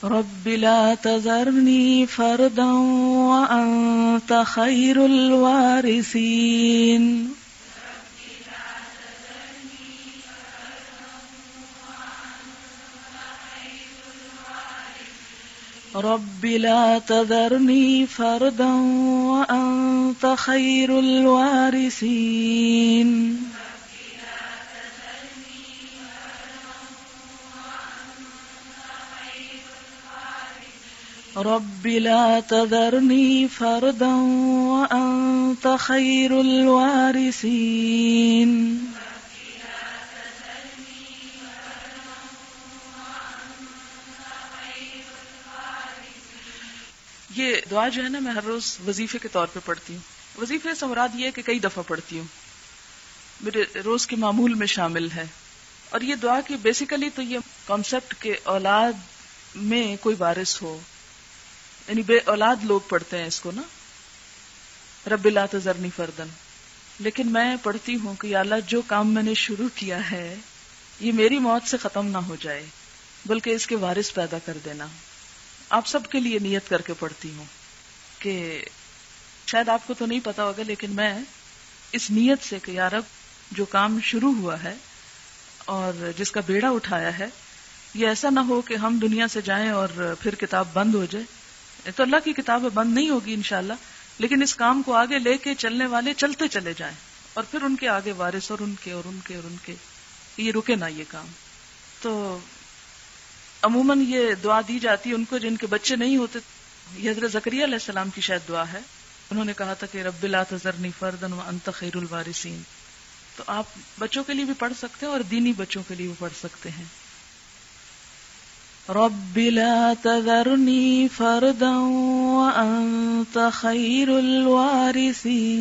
رب لا تذرني فردا وأنت خير الوارثين رب لا تذرني فردا وأنت خير الوارثين رب لا تذرني فردا وأنت خير الوارثين یہ دعا جو ہے نا میں ہر روز وظیفے کے طور پہ پڑھتی ہوں. وظیفے سے مراد یہ ہے کہ کئی دفعہ پڑھتی ہوں, میرے روز کے معمول میں شامل ہے. اور یہ دعا کی بیسیکلی تو یہ کانسیپٹ کہ اولاد میں کوئی وارث ہو, یعنی بے اولاد لوگ پڑھتے ہیں اس کو نا, رب لا تذرنی فردن. لیکن میں پڑھتی ہوں کہ یا اللہ جو کام میں نے شروع کیا ہے یہ میری موت سے ختم نہ ہو جائے بلکہ اس کے وارث پیدا کر دینا. آپ سب کے لیے نیت کر کے پڑھتی ہوں کہ شاید آپ کو تو نہیں پتا ہوگا لیکن میں اس نیت سے کہ یا رب جو کام شروع ہوا ہے اور جس کا بیڑا اٹھایا ہے یہ ایسا نہ ہو کہ ہم دنیا سے جائیں اور پھر کتاب بند ہو جائے. تو اللہ کی کتاب بند نہیں ہوگی انشاءاللہ, لیکن اس کام کو آگے لے کے چلنے والے چلتے چلے جائیں اور پھر ان کے آگے وارث اور ان کے اور ان کے اور ان کے, یہ رکے نہ یہ کام. تو عموماً یہ دعا دی جاتی ہے ان کو جن کے بچے نہیں ہوتے. یہ حضرت زکریا علیہ السلام کی شاید دعا ہے, انہوں نے کہا تھا کہ رب لا تذرنی فردا وانت خیر الوارثین. تو آپ بچوں کے لیے بھی پڑھ سکتے ہیں اور دینی بچوں کے لیے بھی پڑھ سکتے ہیں. رب لا تذرنی فردا وانت خیر الوارثین.